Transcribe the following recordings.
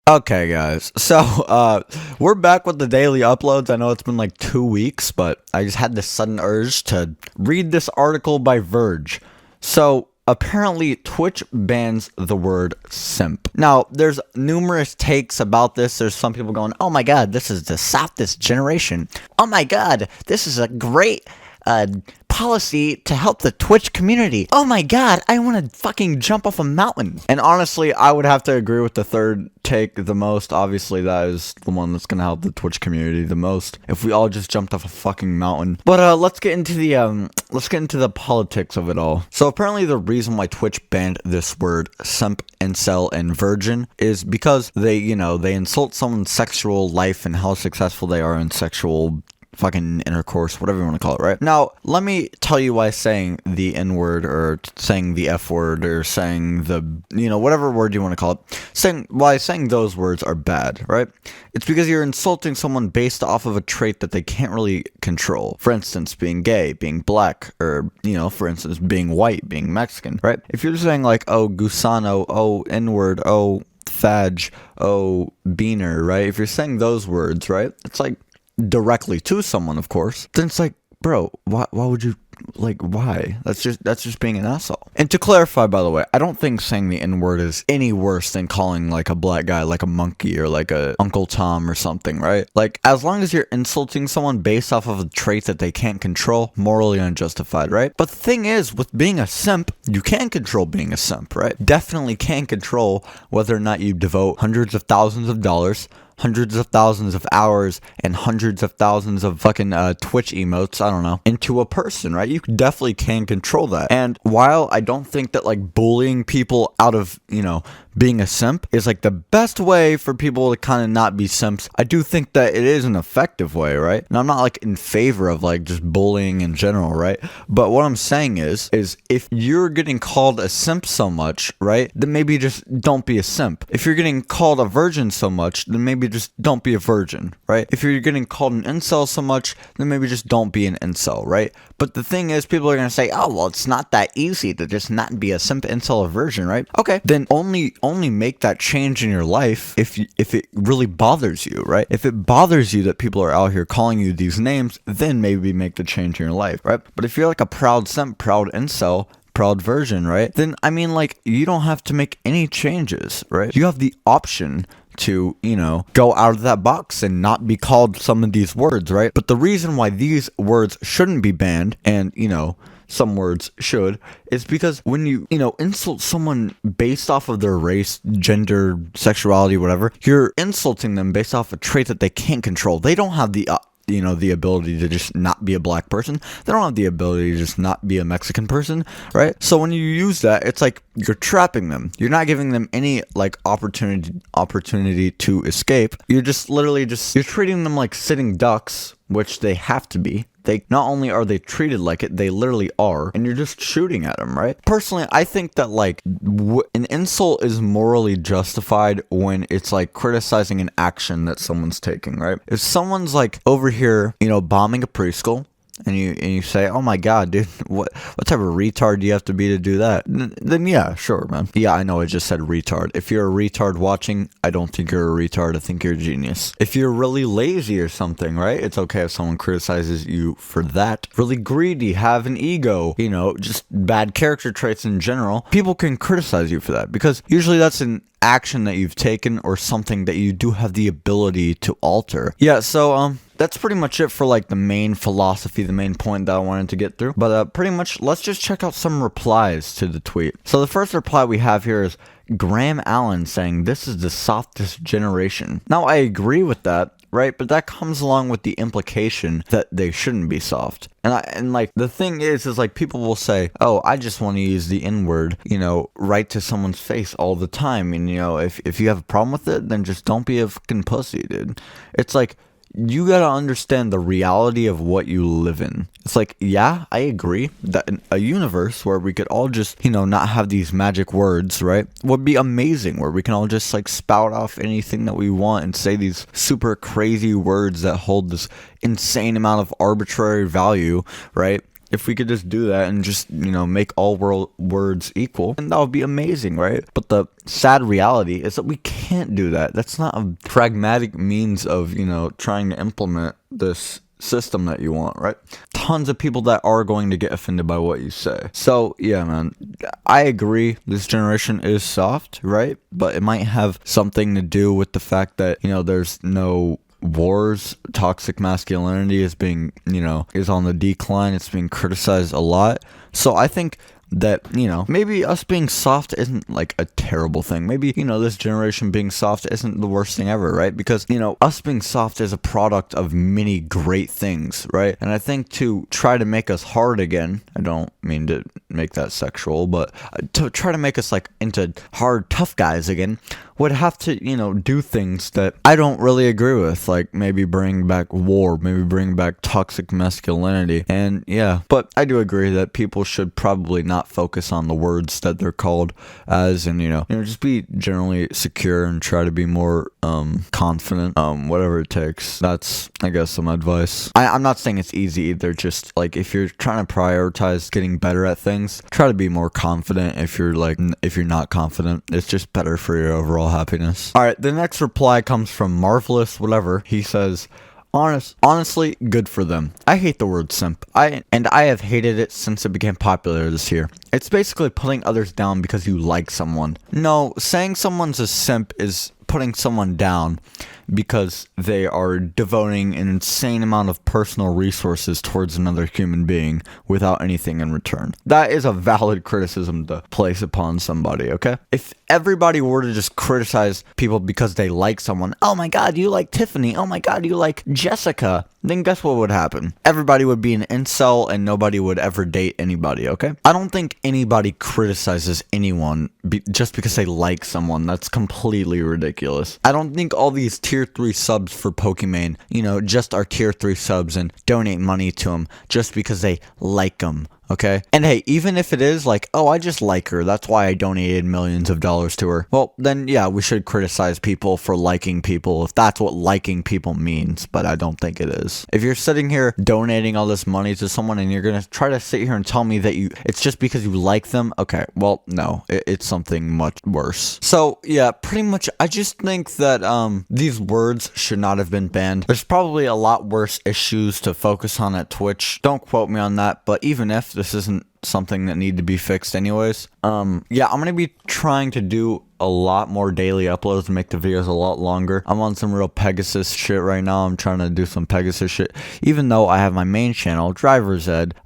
Okay, guys. So, we're back with the daily uploads. I know it's been like 2 weeks, but I just had this sudden urge to read this article by Verge. So, apparently, Twitch bans the word simp. Now, there's numerous takes about this. There's some people going, oh my god, this is the softest generation. Oh my god, this is a great policy to help the Twitch community. Oh my god, I want to fucking jump off a mountain. And honestly, I would have to agree with the third take the most. Obviously, that is the one that's gonna help the Twitch community the most. If we all just jumped off a fucking mountain. But let's get into the politics of it all. So apparently, the reason why Twitch banned this word simp, incel, and virgin is because they insult someone's sexual life and how successful they are in sexual fucking intercourse, whatever you want to call it, right? Now, let me tell you why saying the N-word or saying the F-word or saying the, whatever word you want to call it, why saying those words are bad, right? It's because you're insulting someone based off of a trait that they can't really control. For instance, being gay, being black, or, for instance, being white, being Mexican, right? If you're saying like, oh, gusano, oh, N-word, oh, fadge, oh, beaner, right? If you're saying those words, right? It's like, directly to someone, of course, then it's like, bro, why would you, why? That's just being an asshole. And to clarify, by the way, I don't think saying the N-word is any worse than calling like a black guy like a monkey or like a Uncle Tom or something, right? Like, as long as you're insulting someone based off of a trait that they can't control, morally unjustified, right? But the thing is, with being a simp, you can control being a simp, right? Definitely can control whether or not you devote hundreds of thousands of dollars, hundreds of thousands of hours, and hundreds of thousands of fucking Twitch emotes, I don't know, into a person, right? You definitely can control that. And while I don't think that like bullying people out of, being a simp is like the best way for people to kind of not be simps, I do think that it is an effective way, right? And I'm not like in favor of like just bullying in general, right? But what I'm saying is if you're getting called a simp so much, right, then maybe just don't be a simp. If you're getting called a virgin so much, then maybe just don't be a virgin, right? If you're getting called an incel so much, then maybe just don't be an incel, right? But the thing is, people are going to say, oh, well, it's not that easy to just not be a simp, incel, or virgin, right? Okay, then only make that change in your life if it really bothers you, right? If it bothers you that people are out here calling you these names, then maybe make the change in your life, right? But if you're like a proud simp, proud incel, proud virgin, right? Then, I mean, like, you don't have to make any changes, right? You have the option to, go out of that box and not be called some of these words, right? But the reason why these words shouldn't be banned, and, some words should, is because when you, insult someone based off of their race, gender, sexuality, whatever, you're insulting them based off a trait that they can't control. They don't have the the ability to just not be a black person. They don't have the ability to just not be a Mexican person, right? So when you use that, it's like you're trapping them. You're not giving them any like opportunity to escape. You're just literally you're treating them like sitting ducks, which they have to be. They not only are they treated like it, they literally are, and you're just shooting at them, right? Personally, I think that like an insult is morally justified when it's like criticizing an action that someone's taking, right? If someone's like over here, bombing a preschool, and you say, oh my god, dude, what type of retard do you have to be to do that? Then yeah, sure, man. Yeah, I know I just said retard. If you're a retard watching, I don't think you're a retard. I think you're a genius. If you're really lazy or something, right? It's okay if someone criticizes you for that. Really greedy, have an ego, just bad character traits in general. People can criticize you for that because usually that's an action that you've taken or something that you do have the ability to alter. Yeah, so that's pretty much it for like the main philosophy, the main point that I wanted to get through. But pretty much let's just check out some replies to the tweet. So the first reply we have here is Graham Allen saying this is the softest generation. Now I agree with that, right? But that comes along with the implication that they shouldn't be soft. And like the thing is like people will say, oh, I just want to use the N-word, right to someone's face all the time. And if you have a problem with it, then just don't be a fucking pussy, dude. It's like, you gotta understand the reality of what you live in. It's like, yeah, I agree that in a universe where we could all just, not have these magic words, right, would be amazing, where we can all just like spout off anything that we want and say these super crazy words that hold this insane amount of arbitrary value, right? if we could just do that and just, make all words equal, and that would be amazing, right? But the sad reality is that we can't do that. That's not a pragmatic means of, trying to implement this system that you want, right? Tons of people that are going to get offended by what you say. So yeah, man, I agree this generation is soft, right? But it might have something to do with the fact that, there's no wars. Toxic masculinity is being, is on the decline. It's being criticized a lot. So I think that, maybe us being soft isn't like a terrible thing. Maybe, this generation being soft isn't the worst thing ever, right? Because, us being soft is a product of many great things, right? And I think to try to make us hard again, I don't mean to make that sexual, but to try to make us like into hard, tough guys again, would have to, do things that I don't really agree with, like maybe bring back war, maybe bring back toxic masculinity, and yeah, but I do agree that people should probably not focus on the words that they're called as, and just be generally secure and try to be more confident, whatever it takes. That's, I guess, some advice. I'm not saying it's easy either, just like if you're trying to prioritize getting better at things, try to be more confident. If you're not confident, it's just better for your overall happiness. All right, the next reply comes from Marvelous whatever. He says, honestly, good for them. I hate the word simp. I have hated it since it became popular this year. It's basically putting others down because you like someone. No, saying someone's a simp is putting someone down because they are devoting an insane amount of personal resources towards another human being without anything in return. That is a valid criticism to place upon somebody, okay? If everybody were to just criticize people because they like someone, oh my god, you like Tiffany, oh my god, you like Jessica, then guess what would happen? Everybody would be an incel and nobody would ever date anybody, okay? I don't think anybody criticizes anyone just because they like someone. That's completely ridiculous. I don't think all these tier 3 subs for Pokimane, just are tier 3 subs and donate money to them just because they like them. Okay? And hey, even if it is like, oh, I just like her, that's why I donated millions of dollars to her. Well, then yeah, we should criticize people for liking people if that's what liking people means, but I don't think it is. If you're sitting here donating all this money to someone and you're gonna try to sit here and tell me that it's just because you like them, okay, well, no, it's something much worse. So yeah, pretty much, I just think that these words should not have been banned. There's probably a lot worse issues to focus on at Twitch. Don't quote me on that, but even if this isn't something that need to be fixed anyways, yeah, I'm gonna be trying to do a lot more daily uploads and make the videos a lot longer. I'm on some real Pegasus shit right now. I'm trying to do some Pegasus shit, even though I have my main channel, driver's ed,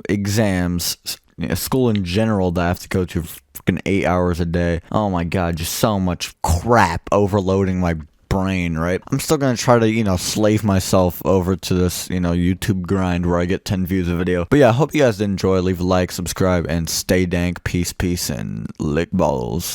exams, school in general that I have to go to freaking 8 hours a day. Oh my god, just so much crap overloading my brain, right? I'm still gonna try to, slave myself over to this, YouTube grind where I get 10 views a video. But yeah, I hope you guys did enjoy. Leave a like, subscribe, and stay dank. Peace, and lick balls.